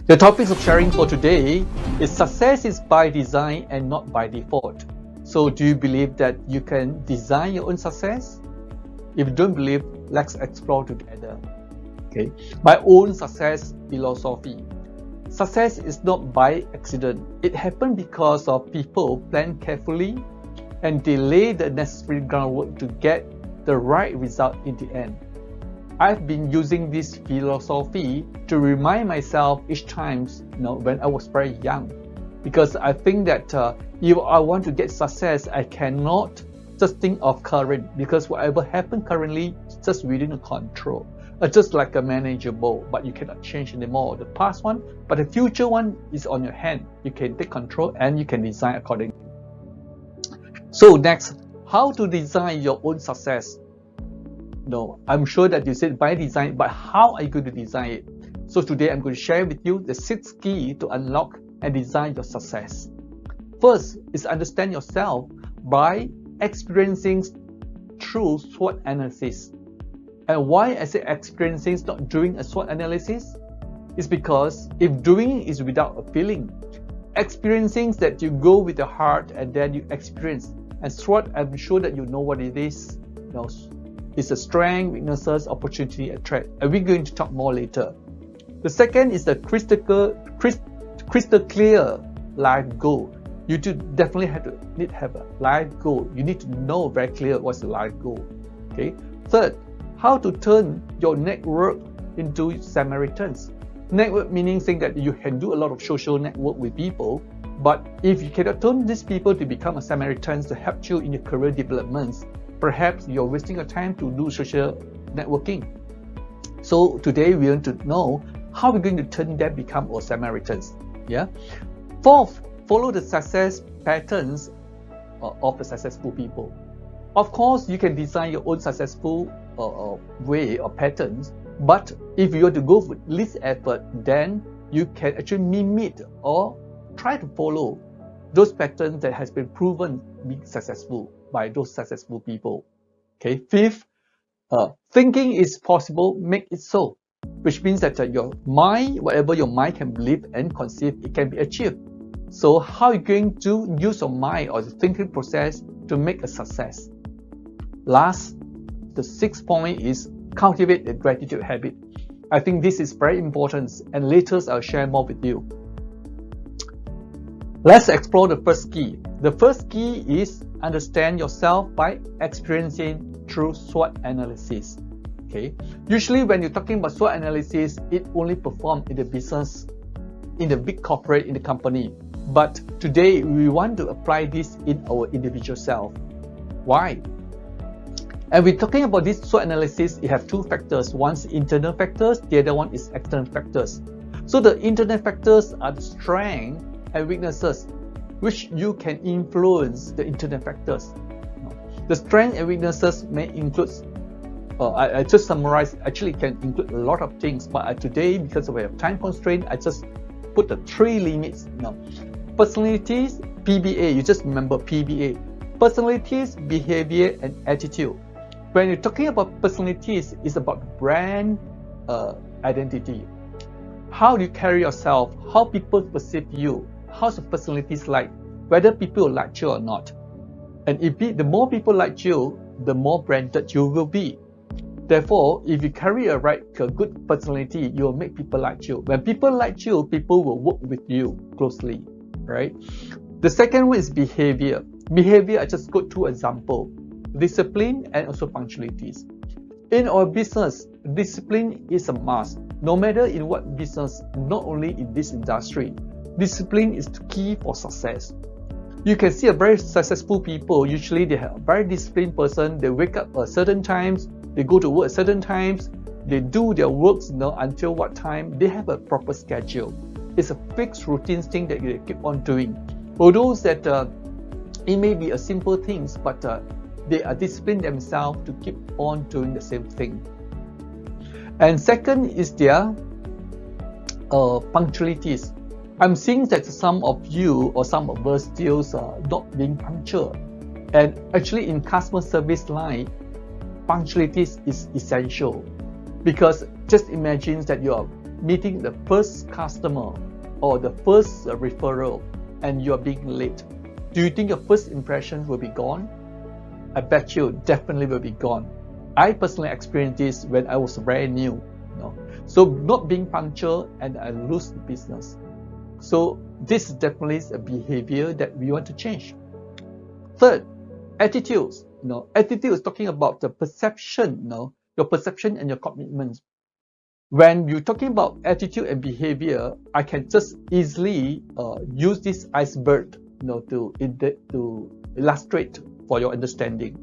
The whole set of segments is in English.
The topics of sharing for today is success is by design and not by default. So do you believe that you can design your own success? If you don't believe, let's explore together. Okay, my own success philosophy. Success is not by accident. It happened because of people plan carefully and delay the necessary groundwork to get the right result in the end. I've been using this philosophy to remind myself each time, when I was very young, because I think that if I want to get success, I cannot just think of current, because whatever happened currently is just within the control. Just like a manageable, but you cannot change anymore the past one, but the future one is on your hand. You can take control and you can design accordingly. So next, how to design your own success? No, I'm sure that you said by design, but how are you going to design it? So today I'm going to share with you the 6 keys to unlock and design your success. First is understand yourself by experiencing through SWOT analysis. And why I say experiencing, not doing a SWOT analysis, is because if doing is without a feeling, experiencing that you go with your heart and then you experience. And SWOT, I'm sure that you know what it is. It's a strength, weaknesses, opportunity, and threat. And we're going to talk more later. The second is the crystal clear life goal. You do definitely need to have a life goal. You need to know very clear what's the life goal. Okay. Third, how to turn your network into Samaritans. Network meaning saying that you can do a lot of social network with people, but if you cannot turn these people to become a Samaritans to help you in your career developments, perhaps you're wasting your time to do social networking. So today we want to know how we're going to turn them become our Samaritans. Yeah. Fourth, follow the success patterns of the successful people. Of course, you can design your own successful way or patterns, but if you want to go with least effort, then you can actually mimic or try to follow those patterns that has been proven being successful by those successful people. Okay. Fifth, thinking is possible, make it so, which means that your mind, whatever your mind can believe and conceive, it can be achieved. So how are you going to use your mind or the thinking process to make a success? Last, the 6th point is cultivate the gratitude habit. I think this is very important, and later I'll share more with you. Let's explore the first key. The first key is understand yourself by experiencing through SWOT analysis. Okay. Usually when you're talking about SWOT analysis, it only performed in the business, in the big corporate, in the company. But today we want to apply this in our individual self. Why? And we're talking about this SWOT analysis, it have 2 factors. One's internal factors, the other one is external factors. So the internal factors are the strengths and weaknesses, which you can influence the internal factors. The strengths and weaknesses may include, I just summarize, actually can include a lot of things, but today, because we have time constraint, I just put the 3 limits. Personalities, PBA, you just remember PBA. Personalities, behavior, and attitude. When you're talking about personalities, it's about brand identity. How do you carry yourself? How people perceive you? How's the personalities like? Whether people like you or not. And if the more people like you, the more branded you will be. Therefore, if you carry a good personality, you will make people like you. When people like you, people will work with you closely, right? The second one is behavior. Behavior, I just got 2 examples. Discipline and also punctualities. In our business, discipline is a must. No matter in what business, not only in this industry, discipline is the key for success. You can see a very successful people, usually they have a very disciplined person, they wake up at certain times, they go to work at certain times, they do their works until what time, they have a proper schedule. It's a fixed routine thing that they keep on doing. For those that it may be a simple things, but they are disciplined themselves to keep on doing the same thing. And second is their punctualities. I'm seeing that some of you or some of us still not being punctual. And actually in customer service line, punctuality is essential. Because just imagine that you are meeting the first customer or the first referral and you are being late, do you think your first impression will be gone? I bet you definitely will be gone. I personally experienced this when I was very new. So not being punctual and I lose the business. So this is definitely a behavior that we want to change. Third, attitudes. Attitude is talking about the perception, your perception and your commitment. When you're talking about attitude and behavior, I can just easily use this iceberg, to illustrate for your understanding.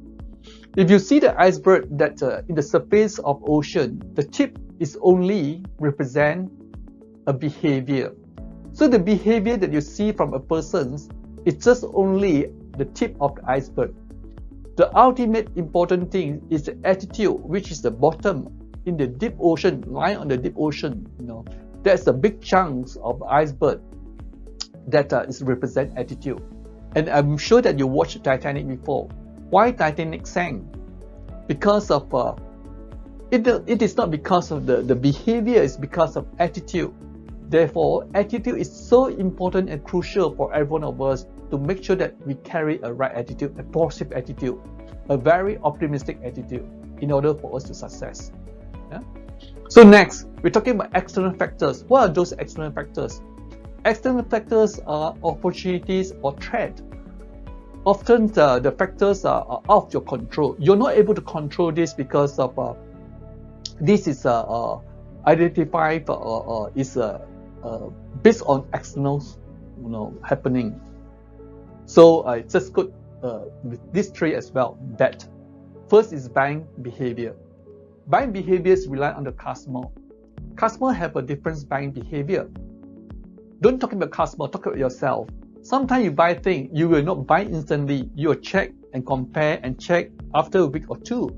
If you see the iceberg that in the surface of ocean, the tip is only represent a behavior. So the behavior that you see from a person is just only the tip of the iceberg. The ultimate important thing is the attitude, which is the bottom in the deep ocean, lying on the deep ocean. That's a big chunks of iceberg that is represent attitude. And I'm sure that you watched Titanic before. Why Titanic sank? Because of it is not because of the behavior, it's because of attitude. Therefore, attitude is so important and crucial for every one of us to make sure that we carry a right attitude, a positive attitude, a very optimistic attitude in order for us to success. Yeah? So next, we're talking about external factors. What are those external factors? External factors are opportunities or threat. Often the factors are out of your control. You're not able to control this because of this is identified is based on externals, happening. So I just got with these three as well. That first is buying behavior. Buying behaviors rely on the customer. Customer have a different buying behavior. Don't talk about customer, talk about yourself. Sometimes you buy things, you will not buy instantly. You will check and compare and check after a week or two.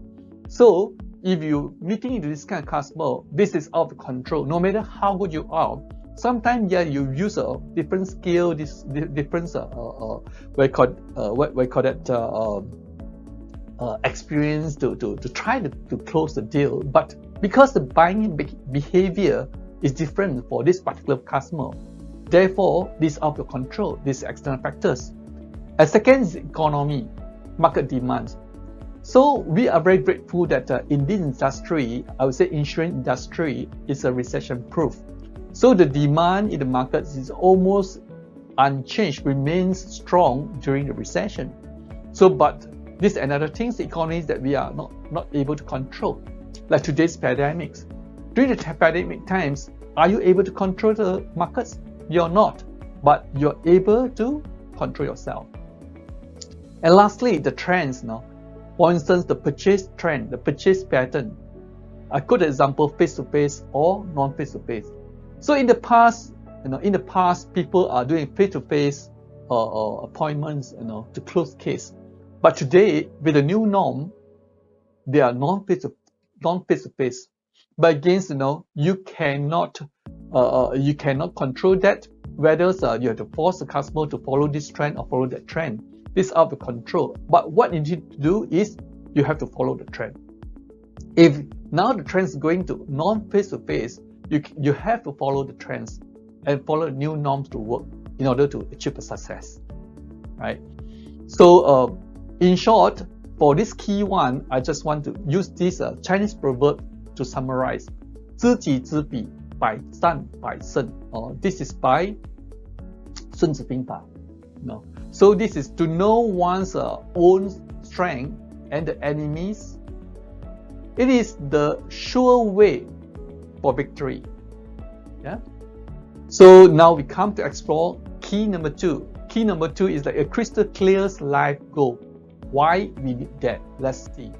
So if you meeting into this kind of customer, this is out of control. No matter how good you are, sometimes you use a different skill, different experience to try to close the deal. But because the buying behavior is different for this particular customer, therefore this is out of your control. These external factors. And second is economy, market demands. So we are very grateful that in this industry, I would say insurance industry is a recession proof. So the demand in the markets is almost unchanged, remains strong during the recession. So but this is another thing, the economies that we are not able to control, like today's pandemics. During the pandemic times, are you able to control the markets? You're not, but you're able to control yourself. And lastly, the trends now. For instance, the purchase trend, the purchase pattern. A good example, face-to-face or non-face-to-face. So in the past, people are doing face-to-face appointments, to close case. But today, with the new norm, they are non-face-to-face. But again, you cannot control that. Whether you have to force the customer to follow this trend or follow that trend. This is out of control. But what you need to do is you have to follow the trend. If now the trend is going to non-face-to-face, you have to follow the trends and follow new norms to work in order to achieve a success, right? So in short, for this key one, I just want to use this Chinese proverb to summarize. 知己知彼，百战百胜. This is by 孙子兵法. So this is to know one's own strength and the enemies. It is the sure way for victory. Yeah. So now we come to explore key number 2. Key number 2 is like a crystal clear life goal. Why we need that? Let's see.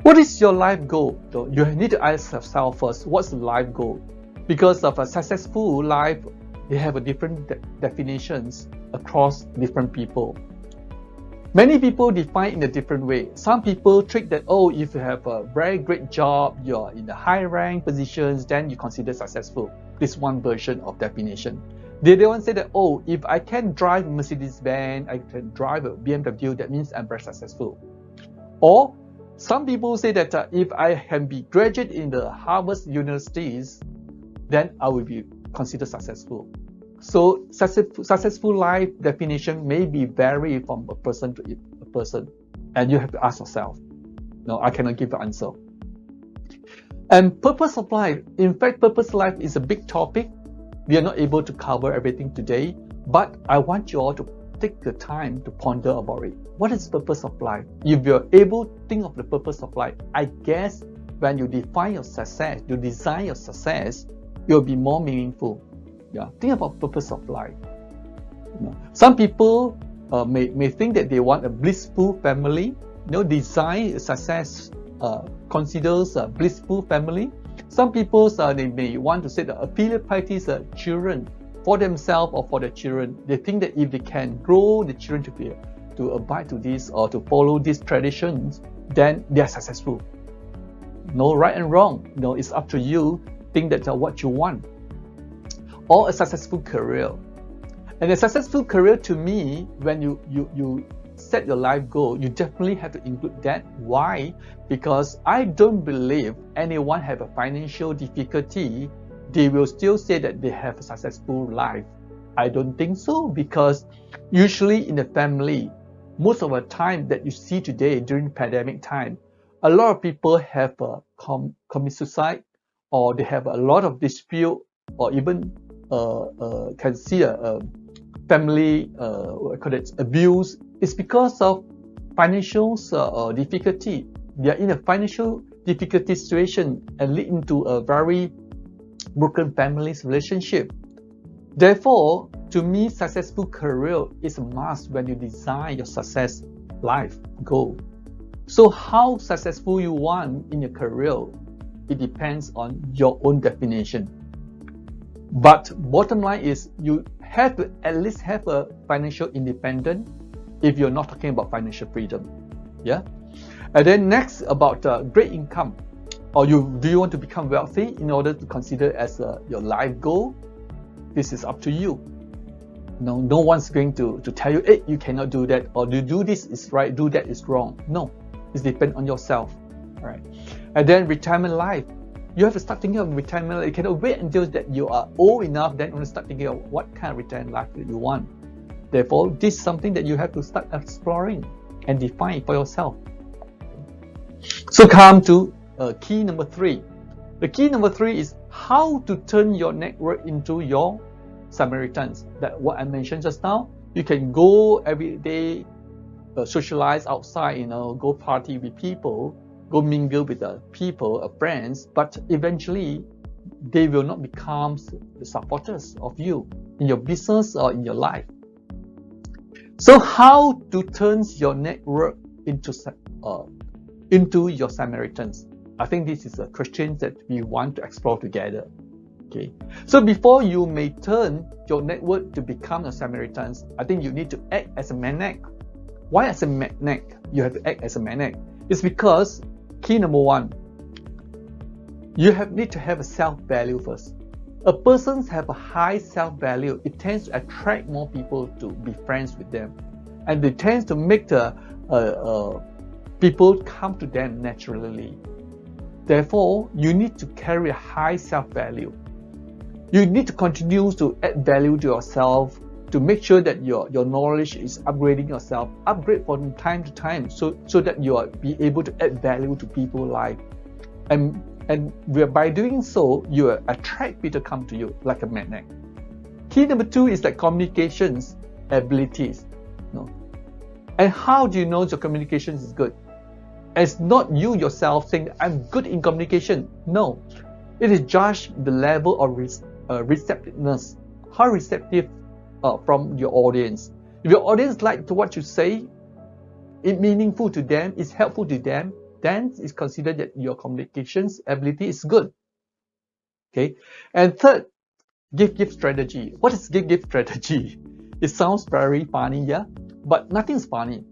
What is your life goal? So you need to ask yourself first, what's the life goal? Because of a successful life, they have a different definitions across different people. Many people define in a different way. Some people think that, if you have a very great job, you're in the high rank positions, then you consider successful. This one version of definition. The other one say that, if I can drive Mercedes-Benz, I can drive a BMW, that means I'm very successful. Or some people say that if I can be graduate in the Harvard universities, then I will be considered successful. So successful life definition may be vary from a person to a person, and you have to ask yourself. No, I cannot give the answer. And purpose of life. In fact, purpose of life is a big topic. We are not able to cover everything today, but I want you all to take the time to ponder about it. What is the purpose of life? If you're able to think of the purpose of life, I guess when you define your success, you design your success, it will be more meaningful. Yeah, think about purpose of life. Some people may think that they want a blissful family. Design a success considers a blissful family. Some people they may want to set a filial piety children for themselves or for their children. They think that if they can grow the children to abide to this or to follow these traditions, then they are successful. No right and wrong. It's up to you. Think that what you want. Or a successful career. And a successful career, to me, when you set your life goal, you definitely have to include that. Why? Because I don't believe anyone have a financial difficulty, they will still say that they have a successful life. I don't think so, because usually in the family, most of the time that you see today during pandemic time, a lot of people have commit suicide, or they have a lot of dispute, or even can see a family abuse. It's because of financial difficulty. They are in a financial difficulty situation and lead into a very broken family's relationship. Therefore, to me, successful career is a must when you design your success life goal. So how successful you want in your career, it depends on your own definition. But bottom line is you have to at least have a financial independence if you're not talking about financial freedom. Yeah. And then next, about great income. Or do you want to become wealthy in order to consider as your life goal? This is up to you. No one's going to tell you, hey, you cannot do that, or you do this is right, do that is wrong. No, it depends on yourself. All right. And then retirement life. You have to start thinking of retirement. You cannot wait until that you are old enough, then only start thinking of what kind of retirement life that you want. Therefore, this is something that you have to start exploring and define for yourself. So come to key number 3. The key number 3 is how to turn your network into your Samaritans. That what I mentioned just now. You can go every day, socialize outside, go party with people, go mingle with the people, friends, but eventually they will not become the supporters of you in your business or in your life. So how to turn your network into your Samaritans? I think this is a question that we want to explore together. Okay. So before you may turn your network to become a Samaritans, I think you need to act as a magnet. Why as a magnet? You have to act as a magnet. It's because key number 1, you need to have a self-value first. A person have a high self-value, it tends to attract more people to be friends with them, and it tends to make the people come to them naturally. Therefore, you need to carry a high self-value. You need to continue to add value to yourself, to make sure that your knowledge is upgrading yourself, upgrade from time to time, so that you are be able to add value to people's life. And by doing so, you attract people to come to you like a magnet. Key number 2 is like communications abilities. And how do you know your communication is good? It's not you yourself saying, I'm good in communication. No, it is just the level of receptiveness. How receptive from your audience. If your audience like what you say, it's meaningful to them, it's helpful to them, then it's considered that your communications ability is good. Okay. And third, give strategy. What is give strategy? It sounds very funny, yeah, but nothing's funny,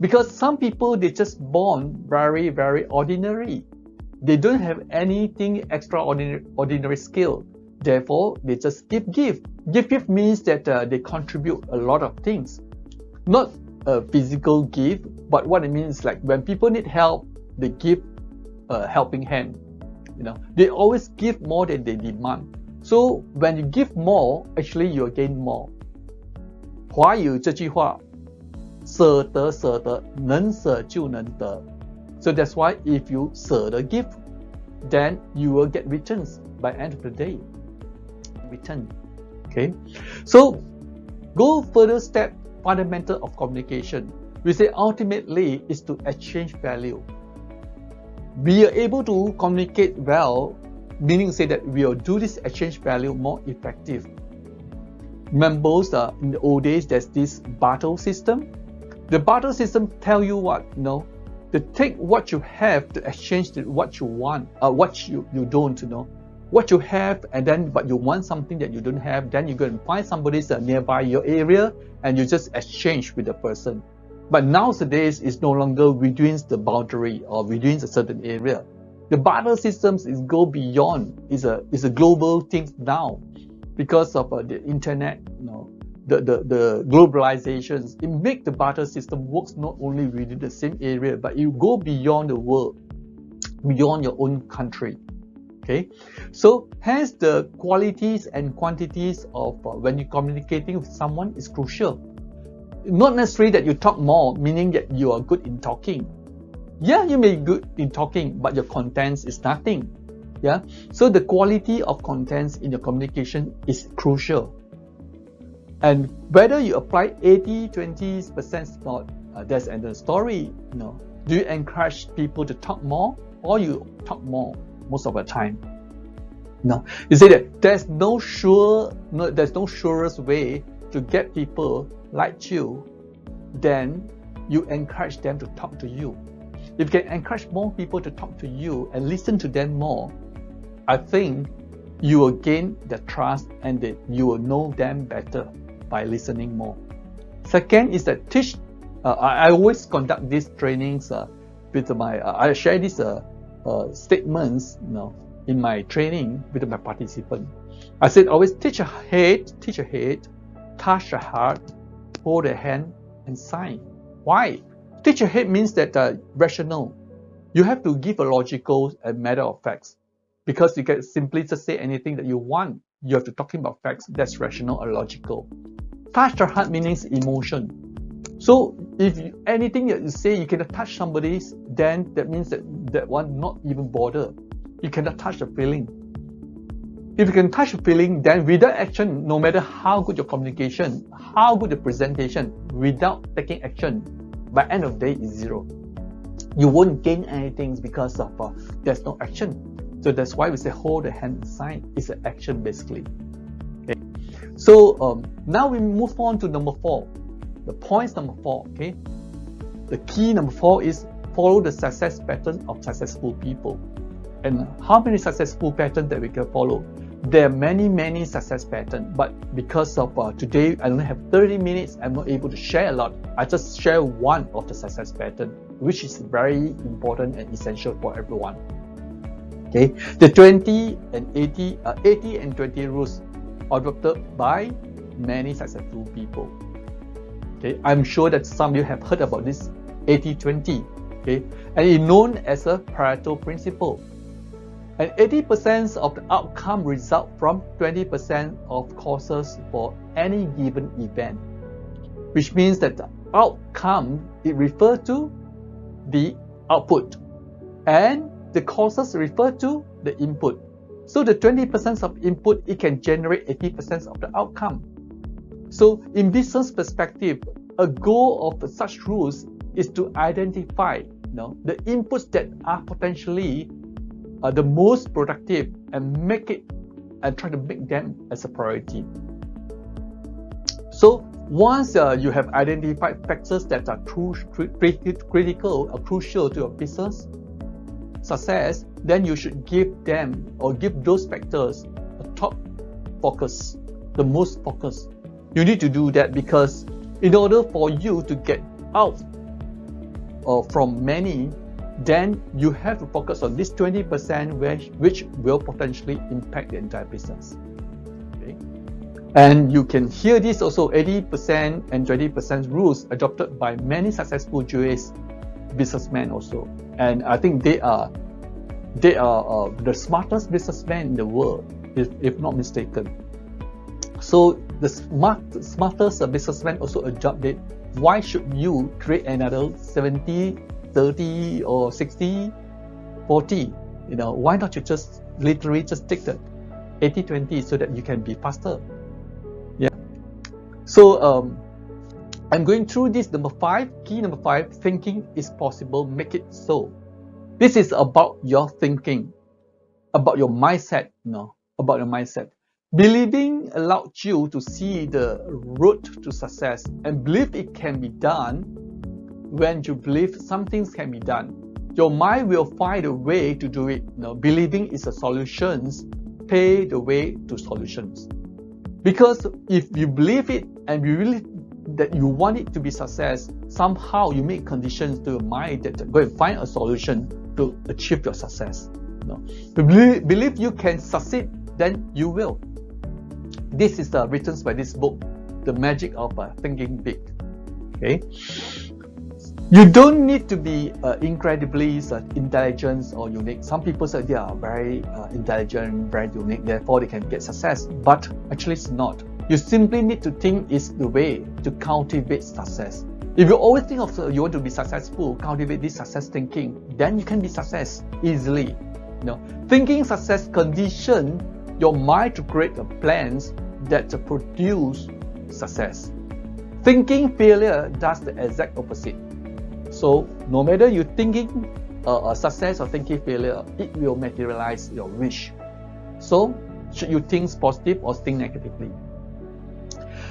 because some people, they just born very, very ordinary. They don't have anything extraordinary skill. Therefore, they just give. Give means that they contribute a lot of things. Not a physical gift, but what it means is like when people need help, they give a helping hand. They always give more than they demand. So when you give more, actually you gain more. 华语这句话，舍得舍得，能舍就能得。So that's why if you 舍得 give, then you will get returns by end of the day. Return. Okay. So go further step, fundamental of communication. We say ultimately is to exchange value. We are able to communicate well, meaning say that we will do this exchange value more effective. Remember, in the old days, there's this barter system. The barter system tell you what, to take what you have to exchange to what you want, what you don't, what you have, and then but you want something that you don't have, then you go and find somebody nearby your area and you just exchange with the person. But nowadays, it's no longer within the boundary or within a certain area. The barter systems is go beyond, is a global thing now. Because of the internet, the globalizations, it makes the barter system works not only within the same area, but you go beyond the world, beyond your own country. Okay, so hence the qualities and quantities of when you're communicating with someone is crucial. Not necessarily that you talk more, meaning that you are good in talking. Yeah, you may be good in talking, but your contents is nothing. Yeah, so the quality of contents in your communication is crucial. And whether you apply 80-20% not, that's another story. Do you encourage people to talk more, or you talk more most of the time? No, you say that there's no surest way to get people like you. Then you encourage them to talk to you. If you can encourage more people to talk to you and listen to them more, I think you will gain the trust and that you will know them better by listening more. Second is that teach. I always conduct these trainings with I share these statements in my training with my participants. I said always teach a head, touch a heart, hold a hand, and sign. Why? Teach a head means that rational. You have to give a logical and matter of facts. Because you can simply just say anything that you want. You have to talking about facts that's rational or logical. Touch the heart means emotion. So if anything that you say you cannot touch somebody's, then that means that one not even bother. You cannot touch the feeling. If you can touch the feeling, then without action, no matter how good your communication, how good the presentation, without taking action, by end of the day is zero. You won't gain anything because of there's no action. So that's why we say hold the hand and sign. It's an action basically. Okay. So now we move on to number 4. The points number 4. Okay. The key number 4 is follow the success pattern of successful people. And how many successful patterns that we can follow? There are many success patterns, but because of today I only have 30 minutes, I'm not able to share a lot. I just share one of the success pattern, which is very important and essential for everyone. Okay, the 80 and 20 rules adopted by many successful people. Okay, I'm sure that some of you have heard about this 80-20. Okay, and it's known as a Pareto principle. And 80% of the outcome result from 20% of causes for any given event, which means that the outcome it refers to the output, and the causes refer to the input. So the 20% of input, it can generate 80% of the outcome. So in business perspective, a goal of such rules is to identify the inputs that are potentially the most productive and try to make them as a priority. So once you have identified factors that are critical or crucial to your business success, then you should give them or give those factors a top focus, the most focus. You need to do that because in order for you to get out from many, then you have to focus on this 20% which will potentially impact the entire business. Okay? And you can hear this also 80% and 20% rules adopted by many successful US businessmen also. And I think they are They are the smartest businessmen in the world, if not mistaken. So the smartest businessman also adjusted. Why should you create another 70, 30 or 60, 40? Why not you just literally just take the 80-20 so that you can be faster? Yeah. So I'm going through this number 5. Key number 5, thinking is possible, make it so. This is about your thinking, about your mindset, about your mindset. Believing allows you to see the road to success and believe it can be done. When you believe some things can be done, your mind will find a way to do it. Believing is a solutions, pay the way to solutions. Because if you believe it and you really that you want it to be success, somehow you make conditions to your mind that go and find a solution to achieve your success. Believe you can succeed, then you will. This is written by this book, The Magic of Thinking Big. Okay, you don't need to be incredibly intelligent or unique. Some people say they are very intelligent, very unique, therefore they can get success. But actually, it's not. You simply need to think is the way to cultivate success. If you always think of you want to be successful, cultivate this success thinking, then you can be success easily. Thinking success condition your mind to create plans that produce success. Thinking failure does the exact opposite. So no matter you thinking success or thinking failure, it will materialize your wish. So should you think positive or think negatively?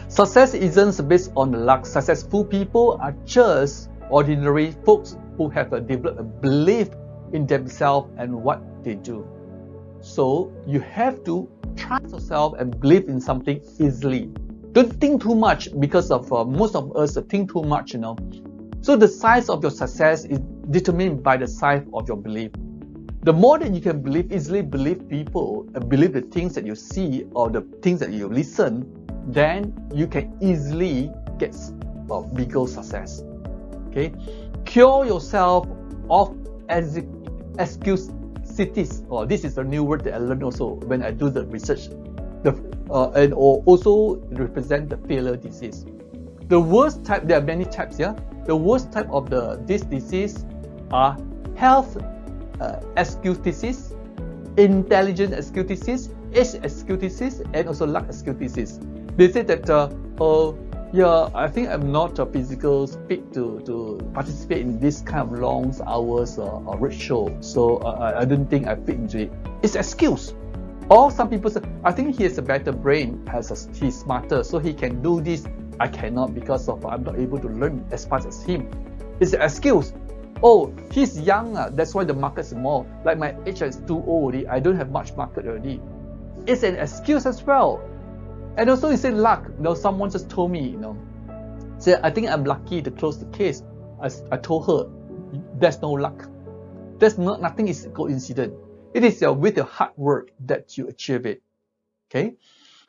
Success isn't based on luck. Successful people are just ordinary folks who have developed a belief in themselves and what they do. So you have to trust yourself and believe in something easily. Don't think too much, because of most of us think too much. So the size of your success is determined by the size of your belief. The more that you can easily believe people and believe the things that you see or the things that you listen, then you can easily get bigger success. Okay, cure yourself of excuses. This is a new word that I learned also when I do the research. And also represent the failure disease. The worst type, there are many types here. The worst type of this disease are health excuses, intelligent excuses, age excuses, and also luck excuses. They say that I think I'm not physical fit to participate in this kind of long hours roadshow, so I don't think I fit into it. It's excuse. Or some people say, I think he has a better brain, he's smarter, so he can do this. I cannot because I'm not able to learn as fast as him. It's an excuse. Oh, he's young, that's why the market is more. Like my age is too old already, I don't have much market already. It's an excuse as well. And also, he said luck. Someone just told me, said I think I'm lucky to close the case. I told her, there's no luck. Nothing is coincident. It is with your hard work that you achieve it. Okay,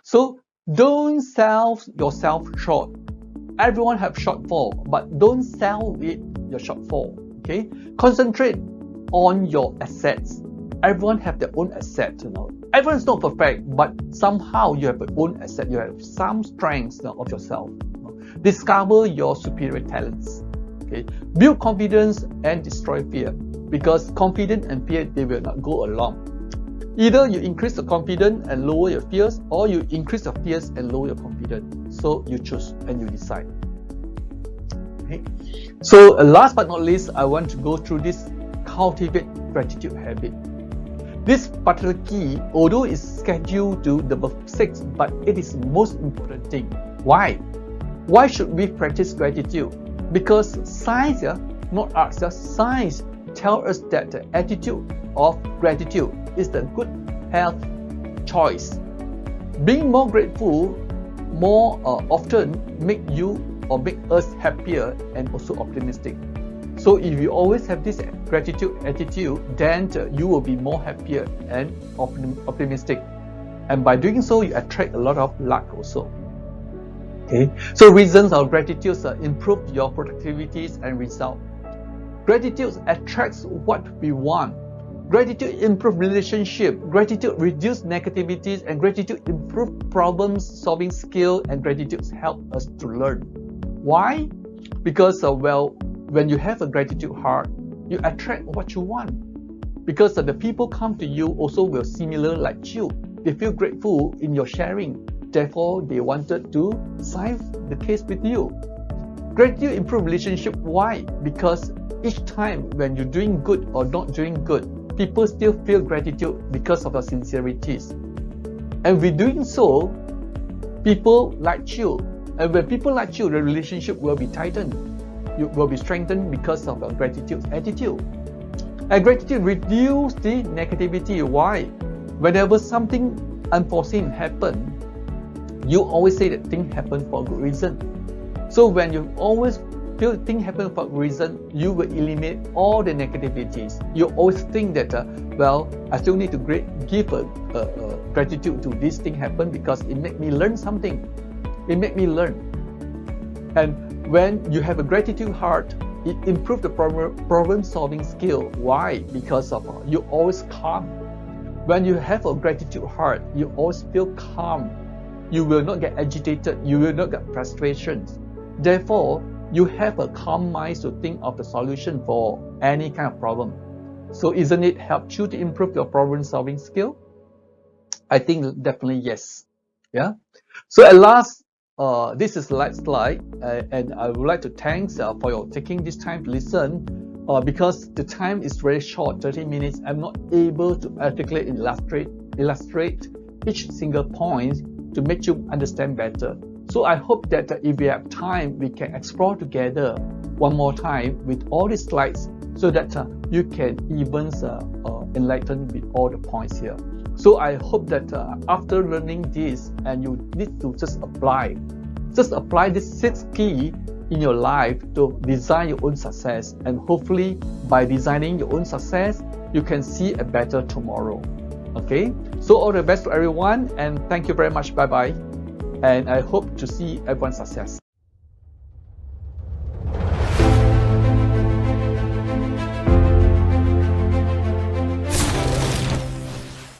so don't sell yourself short. Everyone have shortfall, but don't sell it your shortfall. Okay, concentrate on your assets. Everyone have their own asset. Everyone's not perfect, but somehow you have your own asset. You have some strengths of yourself. Discover your superior talents. Okay, build confidence and destroy fear. Because confidence and fear, they will not go along. Either you increase the confidence and lower your fears, or you increase your fears and lower your confidence. So you choose and you decide. Okay. So last but not least, I want to go through this cultivate gratitude habit. This particular key, although it's scheduled to number 6, but it is the most important thing. Why? Why should we practice gratitude? Because science, not arts, science tell us that the attitude of gratitude is the good health choice. Being more grateful more often make us happier and also optimistic. So if you always have this gratitude attitude, then you will be more happier and optimistic. And by doing so, you attract a lot of luck also. Okay. So reasons of gratitude improve your productivity and result. Gratitude attracts what we want. Gratitude improves relationship. Gratitude reduces negativities, and gratitude improves problem-solving skill. And gratitude helps us to learn. Why? Because when you have a gratitude heart, you attract what you want. Because the people come to you also will similar like you. They feel grateful in your sharing. Therefore, they wanted to solve the case with you. Gratitude improves relationship. Why? Because each time when you're doing good or not doing good, people still feel gratitude because of your sincerities. And with doing so, people like you. And when people like you, the relationship will be tightened. It will be strengthened because of your gratitude attitude. And gratitude reduces the negativity. Why? Whenever something unforeseen happens, you always say that things happen for a good reason. So when you always feel things happen for a reason, you will eliminate all the negativities. You always think that, I still need to give gratitude to this thing happen because it made me learn something. It made me learn. And when you have a gratitude heart, it improves the problem-solving skill. Why? Because of you always calm. When you have a gratitude heart, you always feel calm. You will not get agitated. You will not get frustrations. Therefore, you have a calm mind to think of the solution for any kind of problem. So isn't it help you to improve your problem-solving skill? I think definitely yes. Yeah. So at last, this is the last slide, and I would like to thank for your taking this time to listen. Because the time is very short, 30 minutes, I'm not able to articulate and illustrate each single point to make you understand better. So I hope that if we have time, we can explore together one more time with all these slides so that you can even enlighten with all the points here. So I hope that after learning this, and you need to just apply this 6 keys in your life to design your own success. And hopefully by designing your own success, you can see a better tomorrow. Okay, so all the best to everyone, and thank you very much. Bye bye. And I hope to see everyone's success.